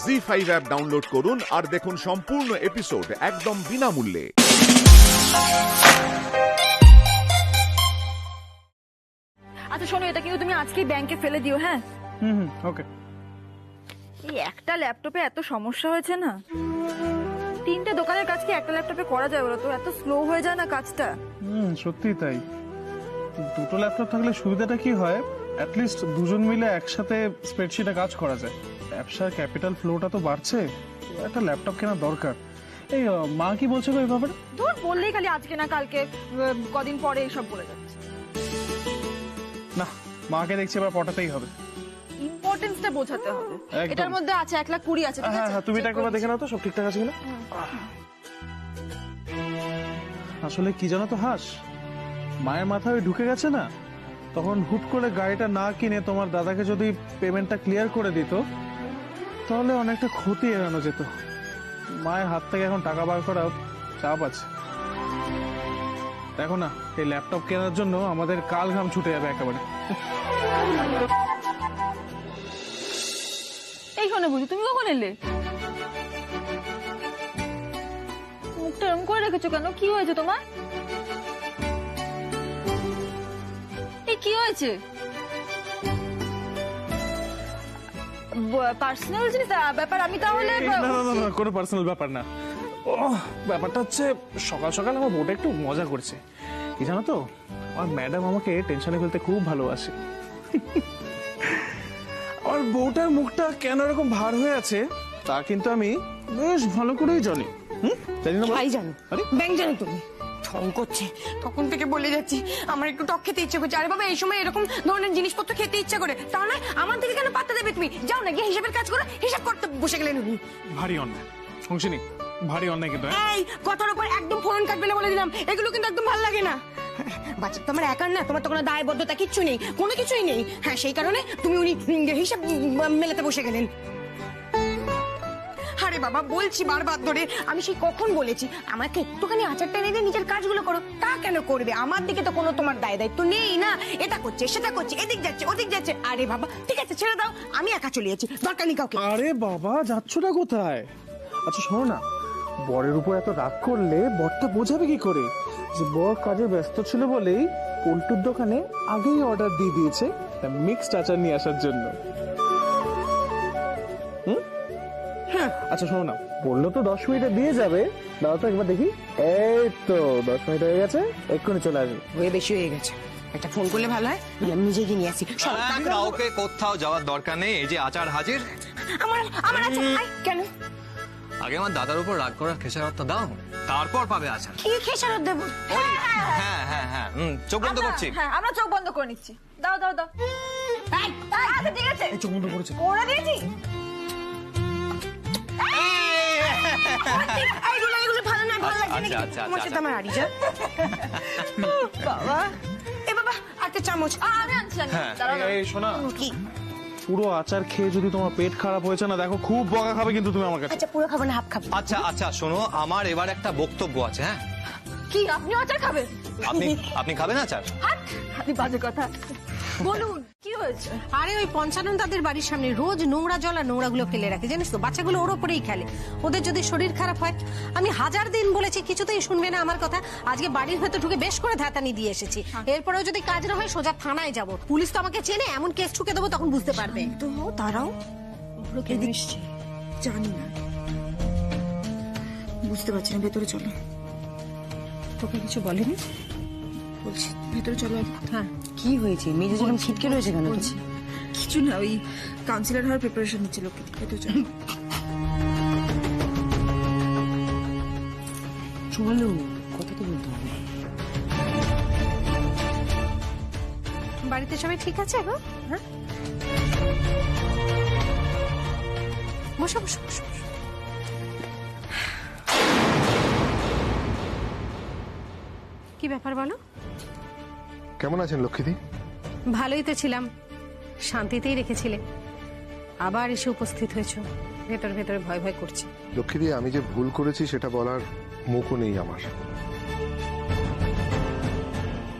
ZEE5 app download করুন আর দেখুন সম্পূর্ণ এপিসোড একদম বিনামূল্যে। আচ্ছা শোনো, এটা কিন্তু তুমি আজকেই ব্যাংকে ফেলে দিও। হ্যাঁ ওকে। এই একটা ল্যাপটপে এত সমস্যা হয়েছে না। 3টে দোকানের কাজ কি একটা ল্যাপটপে করা যায় বলো তো? এত স্লো হয়ে যায় না কাজটা। সত্যি তাই। দুটো ল্যাপটপ থাকলে সুবিধাটা কি হয়, অ্যাটলিস্ট দুজন মিলে একসাথে স্প্রেডশিটে কাজ করা যায়। ব্যবসার ক্যাপিটাল ফ্লোটা তো বাড়ছে, একটা ল্যাপটপ কেনা দরকার। এই মা কি বলছে গো এই ব্যাপারে? ধর বললেই খালি আজকে না কালকে, কদিন পরে এইসব বলে যাচ্ছে। না, মাকে দেখছি এবার পটাতেই হবে। ইম্পর্টেন্সটা বোঝাতে হবে। একদম। এটার মধ্যে আছে 1,20,000 আছে, ঠিক হ্যাঁ আছে? হ্যাঁ, তুমি এটা একবার দেখে নাও তো সব ঠিকঠাক আছে কিনা। আসলে কি জানো তো হাস, মায়ের মাথায় ঢুকে গেছে না, তখন হুট করে গাড়িটা না কিনে তোমার দাদাকে যদি পেমেন্টটা ক্লিয়ার করে দিত তাহলে অনেকটা ক্ষতি এড়ানো যেত। মায়ের হাত থেকে এখন টাকা বার করা চাপ আছে। দেখো না, এই ল্যাপটপ কেনার জন্য আমাদের কাল ঘাম ছুটে যাবে একেবারে। এই শোনো বুঝি, তুমি কখন এলে? মুখটা এরকম করে রেখেছো কেন? কি হয়েছে তোমার? এই কি হয়েছে? পার্সোনাল জিনিস ব্যাপার? আমি তাহলে না না না না, কোনো পার্সোনাল ব্যাপার না। ব্যাপারটা হচ্ছে সকাল সকাল আমার বউটা একটু মজা করছে। কি জানো তো, আমার ম্যাডাম আমাকে টেনশনে ফেলতে খুব ভালোবাসে। আর বউটার মুখটা কেন এরকম ভার হয়ে আছে তা কিন্তু আমি বেশ ভালো করেই জানি। জানি না? ভাই জানো, ব্যাংক জানো তুমি ঠং করছে তখন থেকে বলে যাচ্ছি আমার একটু টক খেতে ইচ্ছে করছে। আরে বাবা, এই সময় এরকম ধরনের জিনিসপত্র খেতে ইচ্ছা করে, তাহলে আমার দিকে কেন পাত্তা দেবে? তুমি যাও না, গিয়ে হিসাবের কাজ করো। হিসাব করতে বসে গেলেন উনি। ভারী অন্যায় অংশিনী, ভারী অন্যায় কিন্তু। এই কথার উপর একদম ফোন কাটবে না বলে দিলাম। এগুলো কিন্তু একদম ভালো লাগে না। বাচ্চা তো আমার একার না, তোমার তো কোনো দায়বদ্ধতা কিচ্ছু নেই, কোনো কিছুই নেই। হ্যাঁ, সেই কারণে তুমি উনি হিসাব মেলাতে বসে গেলেন। আরে বাবা, বলছি বারবার ধরে, আমি সেই কখন বলেছি আমাকে একটুখানি আচারটা এনে দিয়ে নিজের কাজগুলো করো। তা কেন করবে? আমার দিকে তো কোনো তোমার দায়িত্ব নেই না। এটা করছে, সেটা করছে, এদিক যাচ্ছে, ওদিক যাচ্ছে। আরে বাবা, ঠিক আছে, ছেড়ে দাও, আমি একা চলে যাচ্ছি, দরকার নেই কাউকে। আরে বাবা, যাচ্ছটা কোথায়? আচ্ছা শোনো না, বরের উপর এত রাগ করলে বরটা বোঝাবে কি করে যে বর কাজে ব্যস্ত ছিল বলেই পল্টুর দোকানে আগেই অর্ডার দিয়ে দিয়েছে মিক্সড আচার নিয়ে আসার জন্য। আচ্ছা শোনো না, বললো তো 10 মিনিটে দিয়ে যাবে। দাও তো একবার দেখি। এই তো 10 মিনিট হয়ে গেছে, এক্ষুনি চলে আসবে। হয়ে বেশি হয়ে গেছে, একটা ফোন করলে ভালো হয়। আমি নিজে গিয়ে নিয়ে আসি। কাউকে কোথাও যাওয়ার দরকার নেই, এই যে আচার হাজির। আমার আমার আচার কেন? আগে আমার দাদার উপর রাগ করার খেসারতটা দাও, তারপর পাবে আচার। কি খেসারত দেবো? হ্যাঁ হ্যাঁ হ্যাঁ, চোখ বন্ধ করছি। হ্যাঁ, আমরা চোখ বন্ধ করে নিচ্ছি। দাও দাও দাও। আচ্ছা ঠিক আছে, চোখ বন্ধ করেছে। করে দিয়েছি। এগুলো ভালো নয়, ভালো লাগছে নাকি? আচ্ছা, আচ্ছা, তোমার সাথে আমার আড়ি যা। বাবা, এ বাবা, একটা চামচ। আমি আনছি আনছি। দাঁড়াও দাঁড়াও। এই শোনা, কি? পুরো আচার খেয়ে যদি তোমার পেট খারাপ হয়েছে না, দেখো খুব বকা খাবে কিন্তু তুমি আমার কাছে। আচ্ছা, পুরো খাবো না, হাফ খাবো। আচ্ছা আচ্ছা, শোনো, আমার এবার একটা বক্তব্য আছে। হ্যাঁ, কি আপনিও আচার খাবেন? আপনি খাবেন আচার? হাট, আপনি বাজে কথা বলুন, কি হয়েছে? আরে ওই পঞ্চানন তাদের বাড়ির সামনে রোজ নোংরা জল আর নোংরা গুলো ফেলে রাখে, জানিস তো? বাচ্চাগুলো ওর ওপরেই খেলে। ওদের যদি শরীর খারাপ হয়, আমি 1000 দিন বলেছি, কিছুতেই শুনবে না আমার কথা। আজকে বাড়ির ভেতর ঢুকে বেশ করে ধাতানি দিয়ে এসেছি। এরপরেও যদি কাজ না হয় সোজা থানায় যাব। পুলিশ তো আমাকে চেনে, এমন কেস ঠুকে দেবো, তখন বুঝতে পারবে। তো দাঁড়াও, জানি না, বুঝতে পারছি না। ভেতরে চলো। তোকে কিছু বলেনি? বলছি ভেতরে চলো। হ্যাঁ, কি হয়েছে? মেজে যখন ছিটকে রয়েছে কেন? বলছি কিছু না, ওই কাউন্সিলর হওয়ার প্রিপারেশন নিচ্ছিল। ভেতরে চলো। চলো, কথা তো বলতে হবে। বাড়িতে সবাই ঠিক আছে গো? হ্যাঁ, বসো বসো বসো। কি ব্যাপার বলো? কেমন আছেন লক্ষ্মীদি? ভালোই তো ছিলাম, শান্তিতেই রেখেছিলে, আবার এসে উপস্থিত হয়েছো। ভেতর ভেতরে ভয় ভয় করছে। লক্ষ্মীদি, আমি যে ভুল করেছি সেটা বলার মুখও নেই আমার।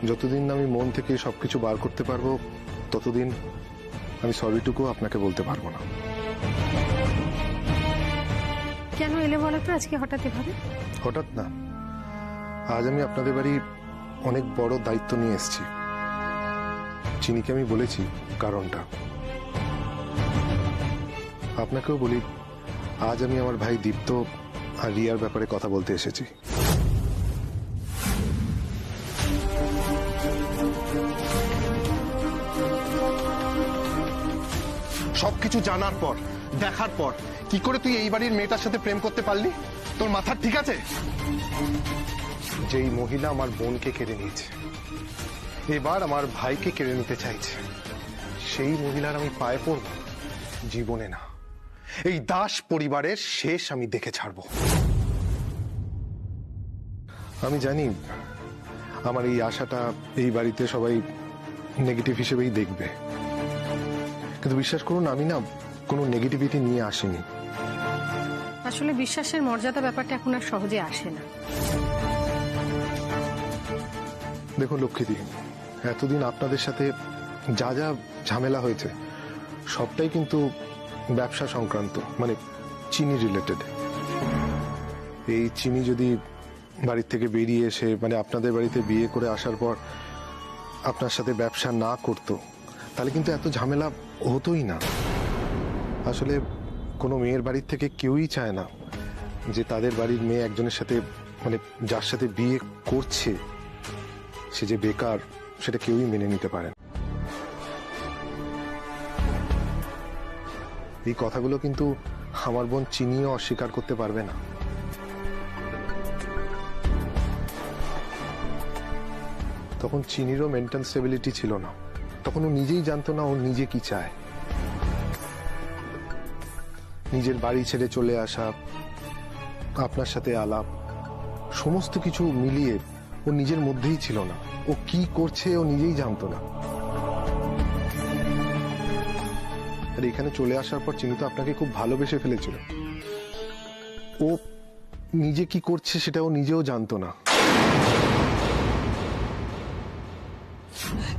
যতদিন আমি মন থেকে সবকিছু বার করতে পারবো ততদিন আমি সরিটুকু আপনাকে বলতে পারবো না। কেন এলে বলো তো আজকে হঠাৎ এভাবে? হঠাৎ না, আজ আমি আপনাদের বাড়ি অনেক বড় দায়িত্ব নিয়ে এসেছি। চিনিকে আমি বলেছি কারণটা। আপনাকেও বলি, আজ আমি আমার ভাই দীপ্ত আর রিয়ার ব্যাপারে কথা বলতে এসেছি। সবকিছু জানার পর, দেখার পর কি করে তুই এই বাড়ির মেয়েটার সাথে প্রেম করতে পারলি? তোর মাথা ঠিক আছে? যেই মহিলা আমার বোনকে কেড়ে নিয়েছে, এবার আমার ভাইকে কেড়ে নিতে চাইছে, সেই মহিলার আমি পায়ে পড়ব? জীবনে না। এই দাস পরিবারের শেষ আমি দেখে ছাড়ব। আমি জানি আমার এই আশাটা এই বাড়িতে সবাই নেগেটিভ হিসেবেই দেখবে, কিন্তু বিশ্বাস করুন আমি না কোনো নেগেটিভিটি নিয়ে আসিনি। আসলে বিশ্বাসের মর্যাদা ব্যাপারটা এখন আর সহজে আসে না। দেখুন লক্ষ্মীদি, এতদিন আপনাদের সাথে যা যা ঝামেলা হয়েছে সবটাই কিন্তু ব্যবসা সংক্রান্ত, মানে চিনি রিলেটেড। এই চিনি যদি বাড়ির থেকে বেরিয়ে এসে, মানে আপনাদের বাড়িতে বিয়ে করে আসার পর আপনার সাথে ব্যবসা না করতো, তাহলে কিন্তু এত ঝামেলা হতোই না। আসলে কোনো মেয়ের বাড়ির থেকে কেউই চায় না যে তাদের বাড়ির মেয়ে একজনের সাথে, মানে যার সাথে বিয়ে করছে সে যে বেকার, সেটা কেউই মেনে নিতে পারে না। এই কথাগুলো কিন্তু আমার বোন চিনিও অস্বীকার করতে পারবে না। তখন চিনিরও মেন্টাল স্টেবিলিটি ছিল না, তখন ও নিজেই জানতো না ও নিজে কি চায়। নিজের বাড়ি ছেড়ে চলে আসা, আপনার সাথে আলাপ, সমস্ত কিছু মিলিয়ে ও নিজের মধ্যেই ছিল না। ও কি করছে ও নিজেই জানতো না। আর এখানে চলে আসার পর চিনি তো আপনাকে খুব ভালোবেসে ফেলেছিল। ও নিজে কি করছে সেটা ও নিজেও জানতো না।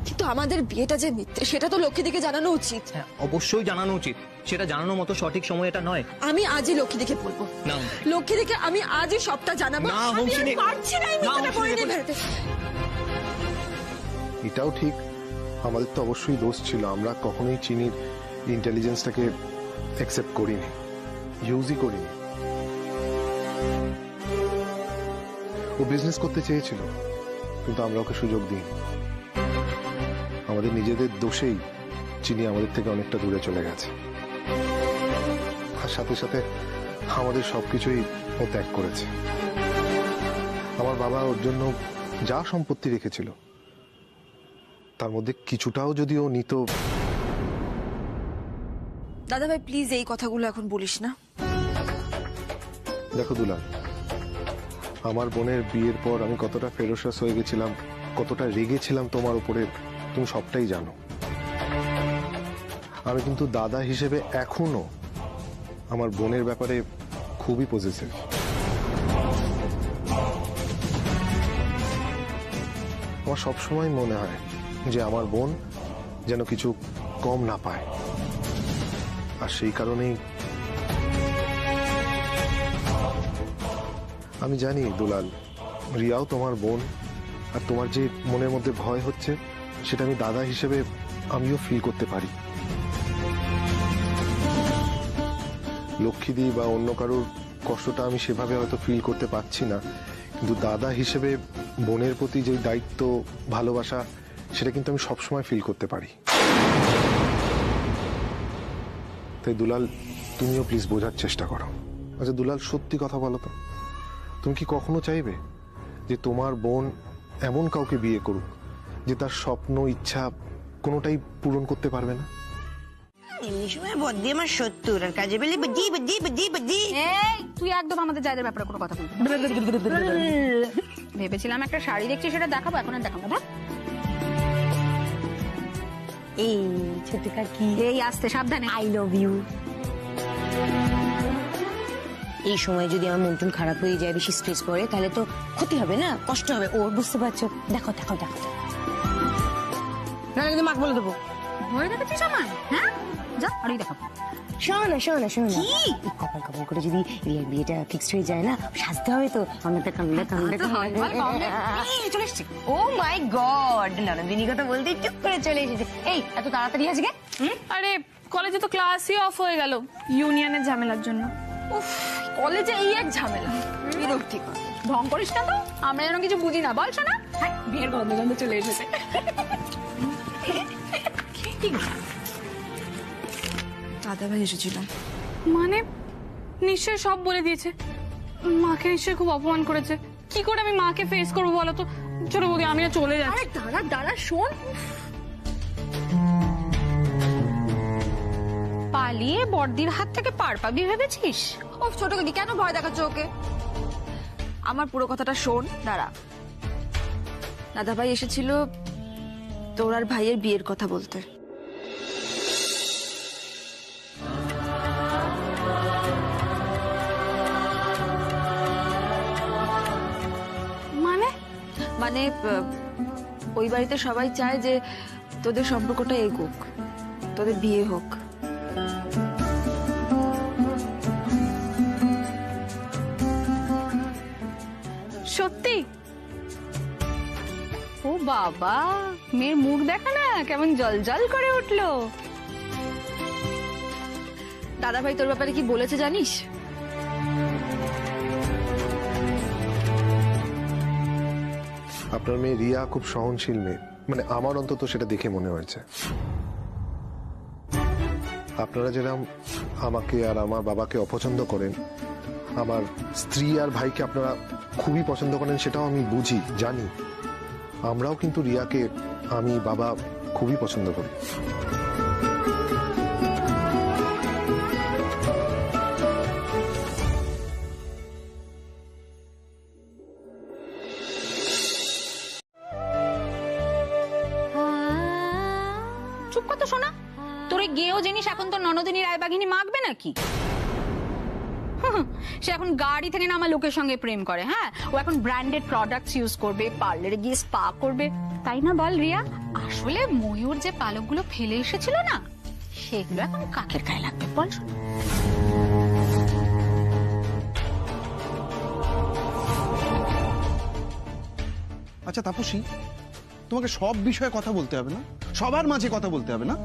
কিন্তু আমাদের বিয়েটা যে মিথ্যে সেটা তো লক্ষ্মীদিকে জানানো উচিত। হ্যাঁ, অবশ্যই জানানো উচিত। সেটা জানানোর মতো সঠিক সময় এটা নয়। আমি আজই লক্ষ্মীদিকে বলবো। না লক্ষ্মীদিকে আমি আজই সবটা জানাবো। না, আমি আর হংসিনী। পারছি না এই মিথ্যাটা বলে নিয়ে বেরোতে। এটাও ঠিক, আমাদের তো অবশ্যই দোষ ছিল। আমরা কখনোই চিনির ইন্টেলিজেন্সটাকে অ্যাকসেপ্ট করিনি, ইউজই করিনি। ও বিজনেস করতে চেয়েছিল, কিন্তু আমরা ওকে সুযোগ দিইনি। আমাদের নিজেদের দোষেই চিনি আমাদের থেকে অনেকটা দূরে চলে গেছে, আর সাথে সাথে আমাদের সবকিছুই ও ত্যাগ করেছে। আমার বাবা ওর জন্য যা সম্পত্তি রেখেছিল তার মধ্যে কিছুটাও যদি ও নিত। দাদা ভাই প্লিজ এই কথাগুলো এখন বলিস না। দেখো দুলাল, আমার বোনের বিয়ের পর আমি কতটা ফেরোসাস হয়ে গেছিলাম, কতটা রেগেছিলাম তোমার উপরে, তুমি সবটাই জানো। আমি কিন্তু দাদা হিসেবে এখনো আমার বোনের ব্যাপারে খুবই পজিটিভ। আমার সবসময় মনে হয় যে আমার বোন যেন কিছু কম না পায়, আর সেই কারণেই আমি জানি দুলাল, রিয়াও তোমার বোন, আর তোমার যে মনের মধ্যে ভয় হচ্ছে সেটা আমি দাদা হিসেবে আমিও ফিল করতে পারি। লক্ষ্মীদি বা অন্য কারোর কষ্টটা আমি সেভাবে হয়তো ফিল করতে পারছি না, কিন্তু দাদা হিসেবে বোনের প্রতি যে দায়িত্ব, ভালোবাসা, সেটা কিন্তু আমি সবসময় ফিল করতে পারি। তাই দুলাল, তুমিও প্লিজ বোঝার চেষ্টা করো। আচ্ছা দুলাল, সত্যি কথা বলো তো, তুমি কি কখনো চাইবে যে তোমার বোন এমন কাউকে বিয়ে করুক যে তার স্বপ্ন, ইচ্ছা কোনোটাই পূরণ করতে পারবে না? এমনি সময় বদ্দি আমার 70, আর কাজে বেলে বুদ্ধি বুদ্ধি বুদ্ধি বুদ্ধি। এই তুই একদম আমাদের জায়গার ব্যাপারে কোনো কথা বলবি না। ভেবেছিলাম একটা শাড়ি দেখছি সেটা দেখাবো, এখন আর দেখাবো না। এই ছোট কাকি, এই আসতে সাবধানে। I love you. এই সময় যদি আমার মন টন খারাপ হয়ে যায়, বেশি স্ট্রেস পড়ে, তাহলে তো ক্ষতি হবে না, কষ্ট হবে ওর, বুঝতে পারছো? দেখো দেখো দেখো, না কিন্তু মাক বলে দেবো। ভয় দেখাচ্ছিস আমায়? হ্যাঁ যা আর এই দেখো শোনো না কপাল কপাল করে যদি রিয়ার বিয়েটা ফিক্সড হয়ে যায় না, সাজতে হবে তো। আমরা তো চলে এসছি। ও মাই গড, ননদিনীর কথা বলতে চুপ করে চলে এসেছে। এই এত তাড়াতাড়ি আজকে? আরে কলেজে তো ক্লাসই অফ হয়ে গেল ইউনিয়নের ঝামেলার জন্য। উফ, কলেজে এই এক ঝামেলা, বিরক্তিকর। ঢং করিস না তো, আমরা যেন কিছু বুঝি না। বল শোনা, বিয়ের গন্ধ গন্ধ চলে এসেছে। দাদা ভাই এসেছিল। মানে নিশ্চয়ই সব বলে দিয়েছে। মাকে নিশ্চয়ই খুব অপমান করেছে। কি করে আমি মাকে ফেস করবো বলো তো? ছোট বৌদি, আমি না চলে যাচ্ছি। আরে দাঁড়া শোন। পালিয়ে বড়দির হাত থেকে পার পাবি ভেবেছিস? ও ছোট কাকি, কেন ভয় দেখাচ্ছ ওকে? আমার পুরো কথাটা শোন। দাদা ভাই এসেছিল তোর আর ভাইয়ের বিয়ের কথা বলতে। মানে ওই বাড়িতে সবাই চায় যে তোদের সম্পর্কটা এগোক, তোদের বিয়ে হোক। সত্যি? ও বাবা, মেয়ের মুখ দেখা না কেমন জলজল করে উঠলো। দাদা ভাই তোর ব্যাপারে কি বলেছে জানিস? আপনার মেয়ে রিয়া খুব সহনশীল মেয়ে, মানে আমার অন্তত সেটা দেখে মনে হয়েছে। আপনারা যেরকম আমাকে আর আমার বাবাকে অপছন্দ করেন, আমার স্ত্রী আর ভাইকে আপনারা খুবই পছন্দ করেন, সেটাও আমি বুঝি, জানি। আমরাও কিন্তু রিয়াকে, আমি বাবা খুবই পছন্দ করি। চুপ কত শোনা, তোর এই গেও জিনিস এখন তো ননদিনী রায়বাঘিনী মাখবে নাকি? সে এখন গাড়ি থেকে নামা লোকের সঙ্গে প্রেম করে। হ্যাঁ, ও এখন ব্র্যান্ডেড প্রোডাক্টস ইউজ করবে, পার্লারে গিয়ে স্পা করবে, তাই না বল রিয়া? আসলে ময়ূর যে পালকগুলো ফেলে এসেছিল না, সেগুলো এখন কাকের গায়ে লাগবে বল? আচ্ছা তাপসী, তোমাকে সব বিষয়ে কথা বলতে হবে না, সবার মাঝে কথা বলতে হবে না।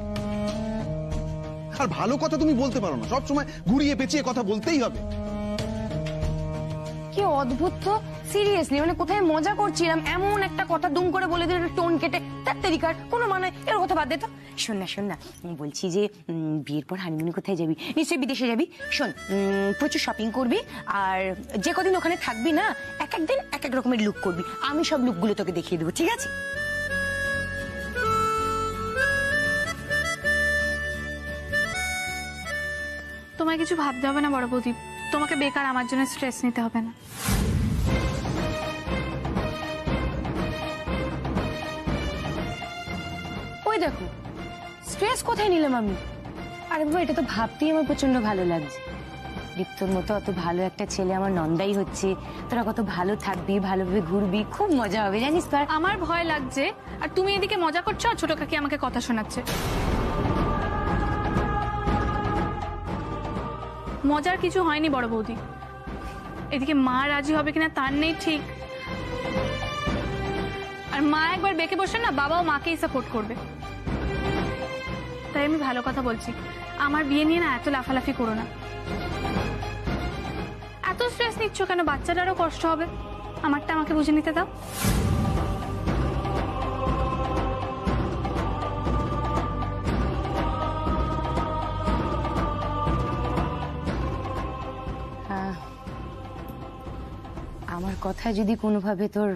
আর ভালো কথা তুমি বলতে পারো না, সব সময় ঘুরিয়ে পেঁচিয়ে কথা বলতেই হবে। কি অদ্ভুত তো, সিরিয়াসলি মানে কোথায় মজা করছিলাম, এমন একটা কথা দুম করে বলে দিল, টোন কেটে। তার তরিকার কোনো মানে, এর কথা বাদ দে তো। শোন না, বলছি যে বিয়ের পর হানিমুনে কোথায় যাবি? নিশ্চয়ই বিদেশে যাবি। শোন, প্রচুর শপিং করবি, আর যে কদিন ওখানে থাকবি না, এক একদিন এক এক রকমের লুক করবি। আমি সব লুকগুলো তোকে দেখিয়ে দেবো, ঠিক আছে? তোমায় কিছু ভাবতে হবে না বড় বৌদি, তোমাকে বেকার আমার জন্য স্ট্রেস নিতে হবে না। ওই দেখো, স্ট্রেস কোথায় নিলাম আমি? আরে বাবা, এটা তো ভাবতেই আমার প্রচন্ড ভালো লাগছে। দীপ্তর মতো অত ভালো একটা ছেলে আমার নন্দাই হচ্ছে, তোরা কত ভালো থাকবি, ভালোভাবে ঘুরবি, খুব মজা হবে জানিস তো। আমার ভয় লাগছে, আর তুমি এদিকে মজা করছো, আর ছোট কাকি আমাকে কথা শোনাচ্ছে। মজার কিছু হয়নি বড় বৌদি। এদিকে মা রাজি হবে কিনা তার নেই ঠিক, আর মা একবার বেঁকে বসে না, বাবাও মাকেই সাপোর্ট করবে। তাই আমি ভালো কথা বলছি, আমার বিয়ে নিয়ে না এত লাফালাফি করো না। এত স্ট্রেস নিচ্ছ কেন? বাচ্চাটারও কষ্ট হবে, আমারটা আমাকে বুঝে নিতে দাও। আমার কথা যদি কোনোভাবে তোর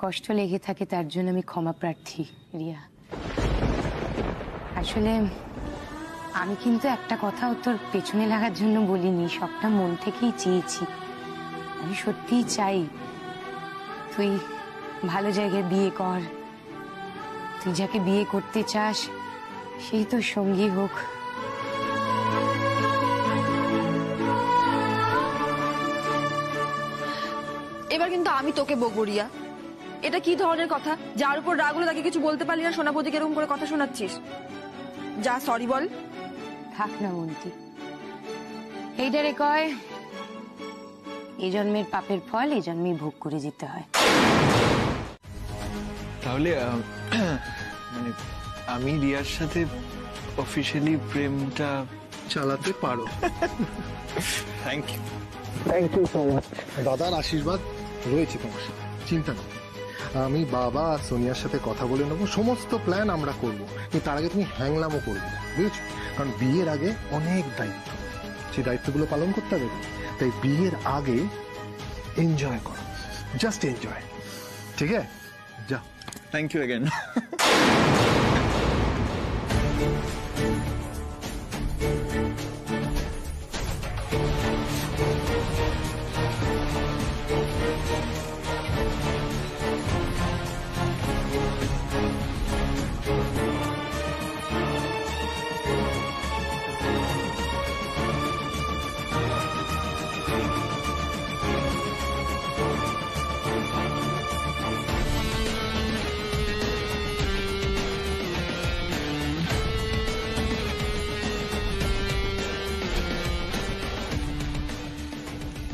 কষ্ট লেগে থাকে, তার জন্য আমি ক্ষমা প্রার্থী রিয়া। আসলে আমি কিন্তু একটা কথাও তোর পেছনে লাগার জন্য বলিনি, সবটা মন থেকেই চেয়েছি। আমি সত্যিই চাই তুই ভালো জায়গায় বিয়ে কর, তুই যাকে বিয়ে করতে চাস সেই তোর সঙ্গী হোক। এবার কিন্তু আমি তোকে বকবো রিয়া। এটা কি ধরনের কথা? যার উপর রাগ হলো তাকে কিছু বলতে পারলি না, সোনাপতিকে এরকম করে কথা শোনাচ্ছিস? যা সরি বল। থাক না মন্ত্রী, এইটারে কয় এই জন্মের পাপের ফল এই জন্মেই ভোগ করে যেতে হয়। তাহলে মানে আমি রিয়ার সাথে অফিসিয়ালি প্রেমটা চালাতে পারো। Thank you. Thank you so much. দাদার আশীর্বাদ রয়েছে তোমার সাথে, চিন্তা নেই। আমি বাবা আর সোনিয়ার সাথে কথা বলে নেবো, সমস্ত প্ল্যান আমরা করবো, কিন্তু তার আগে তুমি হ্যাংলামও করবে, বুঝেছো? কারণ বিয়ের আগে অনেক দায়িত্ব, সেই দায়িত্বগুলো পালন করতে হবে। তাই বিয়ের আগে এনজয় করো, জাস্ট এনজয়, ঠিক আছে? যা। Thank you again.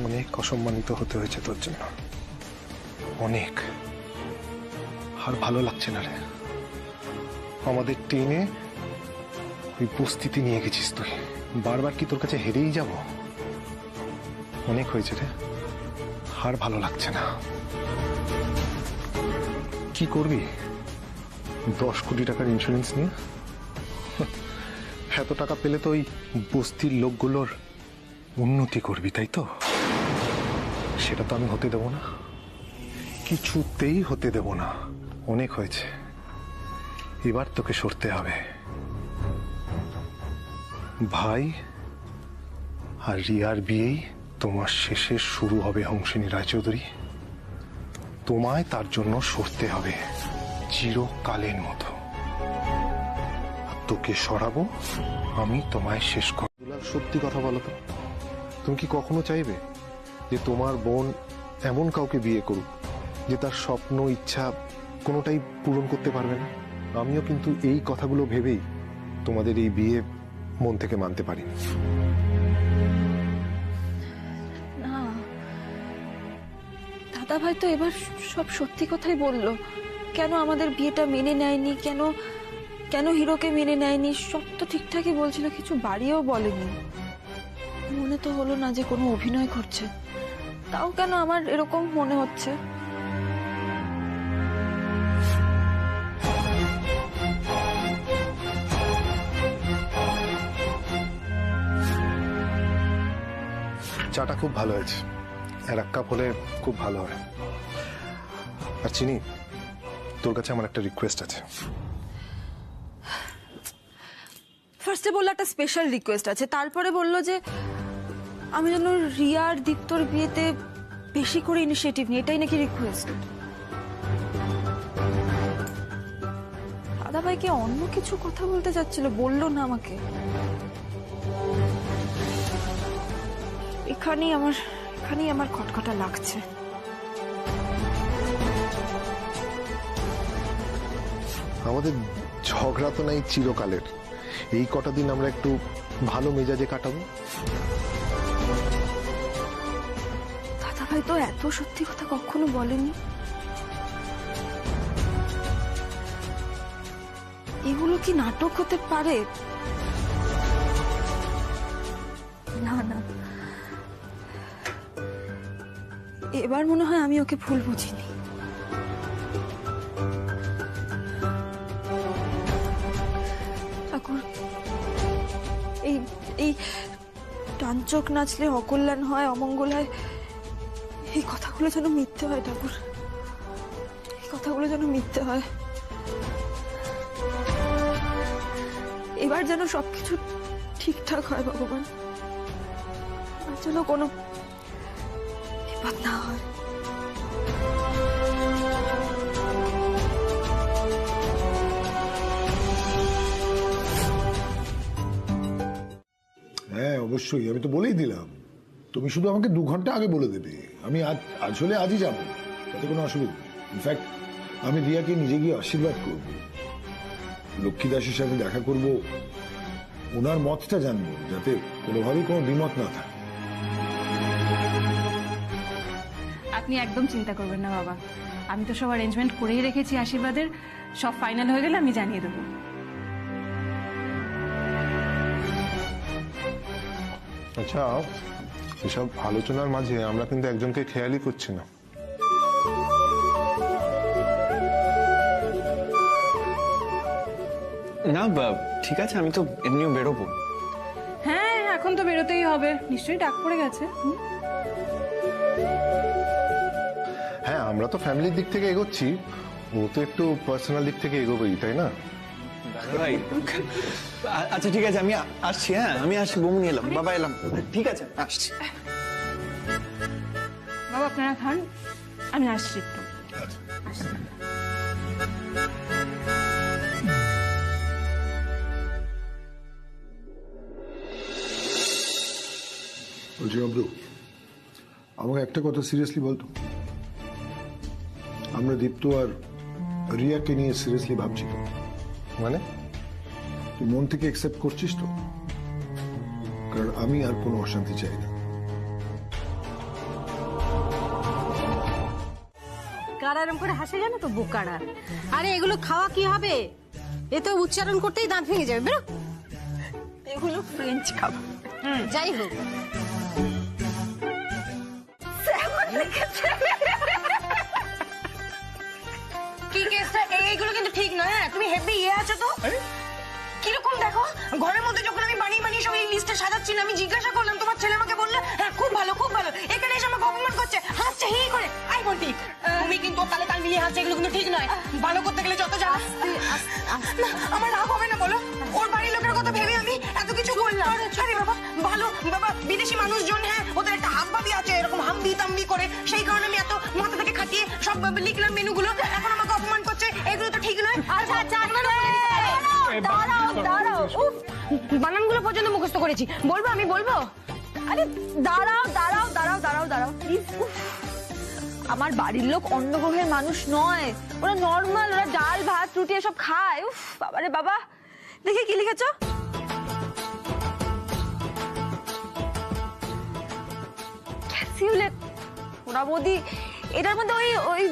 অনেক অসম্মানিত হতে হয়েছে তোর জন্য, অনেক। আর ভালো লাগছে না রে, আমাদের টেনে ওই বস্তিতে নিয়ে গেছিস তুই। বারবার কি তোর কাছে হেরেই যাব? অনেক হয়েছে রে, আর ভালো লাগছে না। কি করবি 10 কোটি টাকার ইন্স্যুরেন্স নিয়ে? এত টাকা পেলে তো ওই বস্তির লোকগুলোর উন্নতি করবি, তাই তো? সেটা তো আমি হতে দেব না, কিছুতেই হতে দেব না। অনেক হয়েছে, এবার তোকে সরতে হবে। ভাই আর রিয়ার বিয়েই তোমার শেষে শুরু হবে হংসিনী রায়চৌধুরী। তোমায় তার জন্য সরতে হবে চিরকালের মতো। তোকে সরাবো আমি, তোমায় শেষ করব। সত্যি কথা বলো তো, তুমি কি কখনো চাইবে যে তোমার বোন এমন কাউকে বিয়ে করুক যে তার স্বপ্ন ইচ্ছা কোনোটাই পূরণ করতে পারবে না? আমিও কিন্তু এই কথাগুলো ভেবেই তোমাদের এই বিয়ে মন থেকে মানতে পারি। না, দাদা ভাই তো এবার সব সত্যি কথাই বললো। কেন আমাদের বিয়েটা মেনে নেয়নি, কেন কেন হিরোকে মেনে নেয়নি, সব তো ঠিকঠাকই বলছিল, কিছু বাড়িয়েও বলেনি। মনে তো হলো না যে কোনো অভিনয় করছে। তাও কেন আমার এরকম মনে হচ্ছে? চাটা খুব ভালো হয়েছে, আর 1 কাপ হলে খুব ভালো হয়। আর চিনি, তোর কাছে আমার একটা রিকোয়েস্ট আছে। ফার্স্টে বললো একটা স্পেশাল রিকোয়েস্ট আছে, তারপরে বললো যে আমি যেন রিয়ার দীপ্তর বিয়েতে বেশি করে ইনিশিয়েটিভ নিই, এটাই নাকি রিকোয়েস্ট। দাদা ভাইকে অন্য কিছু কথা বলতে যাচ্ছিল, বললো না আমাকে। এখানেই আমার খটখটা লাগছে। আমাদের ঝগড়া তো নাই চিরকালের, এই কটা দিন আমরা একটু ভালো মেজাজে কাটাবো। দাদা ভাই তো এত সত্যি কথা কখনো বলেনি। এগুলো কি নাটক হতে পারে? না না, এবার মনে হয় আমি ওকে ভুল বুঝিনি। ঠাকুর, এই টানচোক নাচলে অকল্যাণ হয়, অমঙ্গল হয়, এই কথাগুলো যেন মিথ্যে হয় ঠাকুর, এই কথাগুলো যেন মিথ্যে হয়। এবার যেন সবকিছু ঠিকঠাক হয় ভগবান, আর যেন কোনো বিপদ না হয়। হ্যাঁ অবশ্যই, আমি তো বলেই দিলাম। তুমি শুধু আমাকে 2 ঘন্টা আগে বলে দেবে, আমি আসলে আজই যাবো, তাতে কোনো অসুবিধা নেই। ইনফ্যাক্ট আমি রিয়াকে নিজে গিয়ে আশীর্বাদ করবো, লক্ষ্মী দাসের সাথে দেখা করবো, ওনার মতটা জানবো, যাতে কোনোভাবেই কোনো দ্বিমত না থাকে। আপনি একদম চিন্তা করবেন না বাবা, আমি তো সব অ্যারেঞ্জমেন্ট করেই রেখেছি আশীর্বাদের, সব ফাইনাল হয়ে গেলে আমি জানিয়ে দেবো। আচ্ছা, এসব আলোচনার মাঝে আমরা কিন্তু একজনকে খেয়ালই করছি না। না ঠিক আছে, আমি তো এমনিও বেরোবো। হ্যাঁ এখন তো বেরোতেই হবে, নিশ্চয়ই ডাক পড়ে গেছে। হ্যাঁ, আমরা তো ফ্যামিলির দিক থেকে এগোচ্ছি, ও তো একটু পার্সোনাল দিক থেকে এগোবেই, তাই না? ভাই আচ্ছা ঠিক আছে, আমি আসছি। হ্যাঁ আমি আসছি, বমু নিয়ে এলাম, বাবা এলাম। ঠিক আছে আসছি। বাবা আপনারা খান, আমি আসছি একটু। বলছি অব্রু, আমাকে একটা কথা সিরিয়াসলি বলতো, আমরা দীপ্ত আর রিয়াকে নিয়ে সিরিয়াসলি ভাবছি তো? মানে তুই মন থেকে অ্যাকসেপ্ট করছিস তো? কারণ আমি আর কোনো অশান্তি চাই না। কারারম করে হাসে জানো তো, বোকারা। আরে এগুলো খাওয়া কি হবে? এ তো উচ্চারণ করতেই দাঁত ভেঙে যাবে। বেরো, এগুলো ফ্রেঞ্চ খাবার। যাই হোক, কি কেসটা? এইগুলো কিন্তু ঠিক নয়। হ্যাঁ, তুমি হেভি আছো তো। কিরকম দেখো, ঘরের মধ্যে যখন আমি বানিয়ে বানিয়ে সব এই লিস্টে সাজাচ্ছিলাম, আমি জিজ্ঞাসা করলাম, তোমার ছেলে আমাকে বললো হ্যাঁ খুব ভালো খুব ভালো। এখানে এসে আমাকে অপমান করছে, হাসছে হি করে। আই বলতি তুমি কিন্তু তাহলে তাল মিলিয়ে হাসছে, এগুলো কিন্তু ঠিক নয়। ভালো করতে গেলে যত জানা। না, আমার রাগ হবে না বলো? ওর বাড়ির লোকের কথা ভেবে আমি এত কিছু বললাম। আরে বাবা, ভালো বাবা, বিদেশি মানুষজন, হ্যাঁ ওদের একটা হাবভাবি আছে, এরকম হাম্বি তাম্বি করে, সেই কারণে আমি এত মাথা থেকে খাটিয়ে সব লিখলাম মেনুগুলো। এখন আমাকে অপমান করছে, এগুলো তো ঠিক নয়। আচ্ছা দাঁড়াও দাঁড়াও, উফ, বানানগুলো পর্যন্ত মুখস্থ করেছি, বলবো আমি বলবো। আরে দাঁড়াও দাঁড়াও দাঁড়াও দাঁড়াও দাঁড়াও প্লিজ। আমার বাড়ির লোক অন্য গ্রহের মানুষ নয়, ওরা নর্মাল, ওরা ডাল ভাত রুটি এসব খায়। উফ বাবারে বাবা, দেখি কি লিখেছ। ক্যাসিউলেট ওরা বৌদি, এটার মধ্যে ওই ওই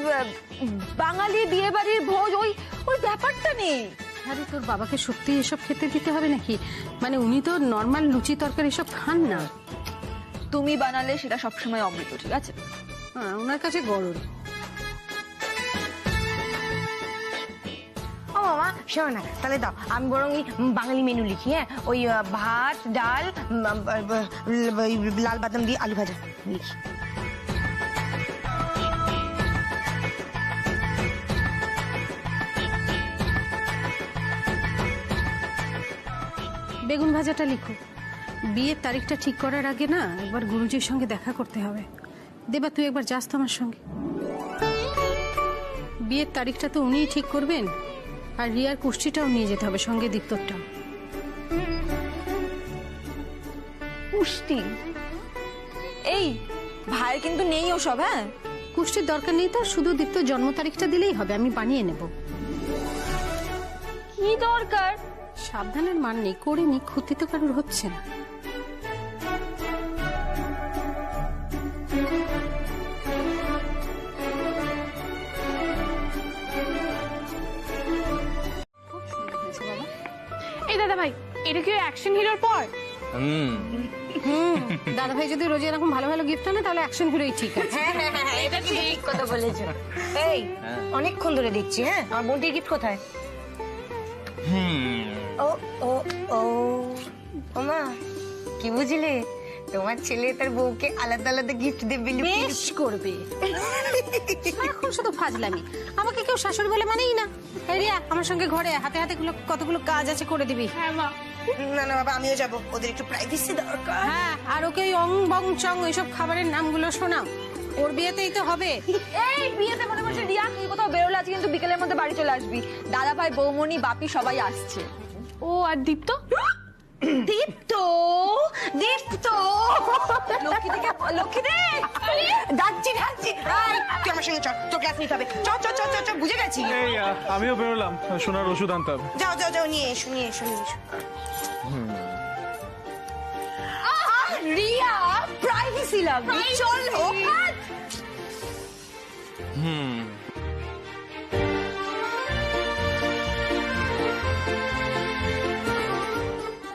বাঙালি বিয়ে বাড়ির ভোজ, ওই ওই ব্যাপারটা নেই। আরে তোর বাবাকে সত্যি এসব খেতে দিতে হবে নাকি? মানে উনি তো নর্মাল লুচি তরকারি এসব খান না। তুমি বানালে সেটা সবসময় অমৃত, ঠিক আছে? হ্যাঁ, ওনার কাছে গরুর। ও মামা, শোনো না, তাহলে দাও আমি বরং বাঙালি মেনু লিখি। হ্যাঁ, ওই ভাত ডাল, লাল বাদাম দিয়ে আলু ভাজা লিখি। বেগুন ভাজাটা লিখো। বিয়ের তারিখটা ঠিক করার আগে না একবার গুরুজির সঙ্গে দেখা করতে হবে। দেবা, তুই একবার যাস তো আমার সঙ্গে। বিয়ের তারিখটা তো উনিই ঠিক করবেন, আর রিয়ার কুষ্টিটাও নিয়ে যেতে হবে সঙ্গে, দীপ্তরটা। কুষ্টি? এই ভাই কিন্তু নেই ওসব। হ্যাঁ, কুষ্টির দরকার নেই তো, শুধু দীপ্তর জন্ম তারিখটা দিলেই হবে, আমি বানিয়ে নেব। কি দরকার? সাবধানের মান নেই, করে নি, ক্ষতি তো কারোর হচ্ছে না। এই দাদা ভাই, এটা কি অ্যাকশন হিরোর পর? দাদা ভাই যদি রোজ এরকম ভালো ভালো গিফট আনে তাহলে অ্যাকশন হিরোই ঠিক আছে। হ্যাঁ, এটা ঠিক কথা বলেছো। এই অনেকক্ষণ ধরে দেখছি। হ্যাঁ, আমার বোনটির গিফট কোথায়? ও ও ও ওমা, কি বুঝলে? তোমার ছেলে তার বউকে আলাদা আলাদা গিফট দেবে, বেশ করবে। এখন শুধু ফাজলামি, আমাকে কেউ শাশুড়ি বলে মানেই না। এই রিয়া, আমার সঙ্গে ঘরে হাতে হাতে কতগুলো কাজ আছে, করে দিবি। হ্যাঁ মা। না না বাবা, আমিও যাবো, ওদের একটু প্রাইভেসি দরকার। হ্যাঁ, আর ওকে ওই অং বং চং ওইসব খাবারের নামগুলো শোনাও, ওর বিয়েতেই তো হবে। এই বিয়েতে মনে করছে রিয়া তুই কোথাও বেরোলে আজকে কিন্তু বিকেলের মধ্যে বাড়ি চলে আসবি। দাদা ভাই, বৌমনি, বাপি সবাই আসছে। ও আর দীপ্ত? দীপ্ত দীপ্ত লক্ষ্মী থেকে লক্ষ্মী দে, ডাকছি ডাকছি। তুই আমার সঙ্গে চল, তোর ক্লাস নিতে হবে। চল চল চল চল, বুঝে গেছি। আমিও বেরোলাম, সোনার ওষুধ আনতে হবে। যাও যাও যাও, নিয়ে এসো নিয়ে এসো নিয়ে এসো। প্রক্সি লাগবে। চল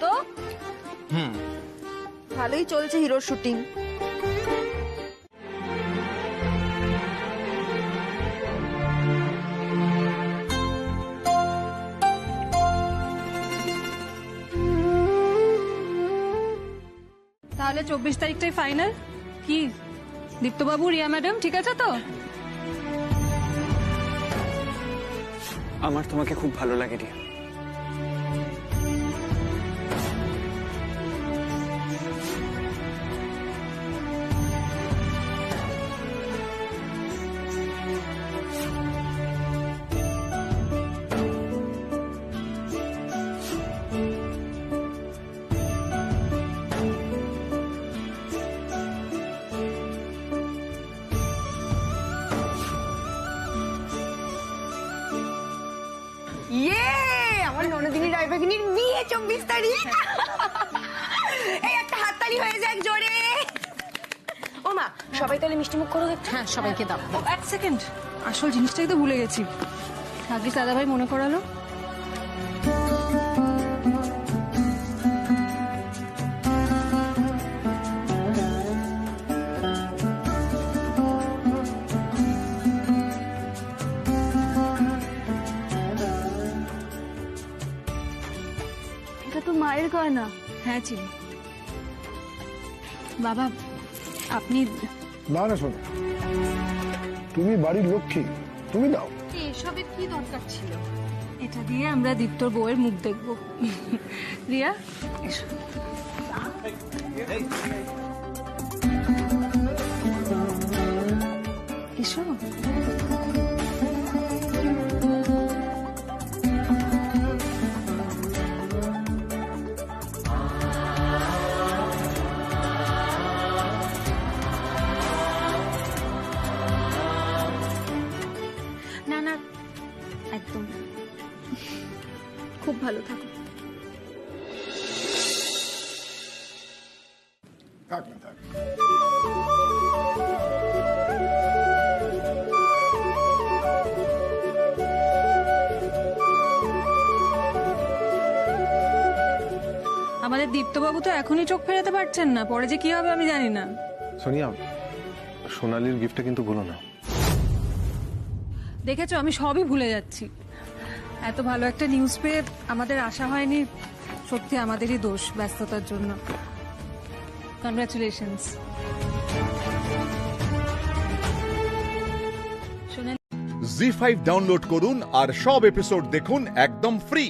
তো ভালোই চলছে হিরোর শুটিং। তাহলে 24 তারিখটাই ফাইনাল কি? দীপ্তবাবু, রিয়া ম্যাডাম ঠিক আছে তো? আমার তোমাকে খুব ভালো লাগে রিয়া। ইয়ে, আমার ননদিনী রায়বাগিনীর বিয়ে 24 তারিখ। এই একটা হাততালি হয়ে যাক জোরে। ও মা, সবাই তাহলে মিষ্টি মুখ করো একটু। হ্যাঁ, সবাইকে দাও। এক সেকেন্ড, আসল জিনিসটাই তো ভুলে গেছি। ভাগ্যিস দাদাভাই মনে করালো। এটা তো মায়ের গয়না। হ্যাঁ চিনি। বাবা, আপনি না না শোনো, তুমি বাড়ির লক্ষ্মী, তুমি দাও। এসবের কি দরকার ছিল? এটা দিয়ে আমরা দীপ্তর বউয়ের মুখ দেখবো। রিয়া এসো। এসো। না না, একদম খুব ভালো থাকো। থাক না থাক। আমাদের দীপ্তবাবু তো এখনই চোখ ফেরাতে পারছেন না, পরে যে কি হবে আমি জানি না। সোনিয়া, সোনালির গিফটটা কিন্তু ভুলো না। দেখেছো, আমি সবই ভুলে যাচ্ছি। এত ভালো একটা নিউজ পেয়ে আমাদের আশা হয়নি, সত্যি আমাদেরই দোষ ব্যস্ততার জন্য। কনগ্রাচুলেশনস। জি5 ডাউনলোড করুন আর সব এপিসোড দেখুন একদম ফ্রি।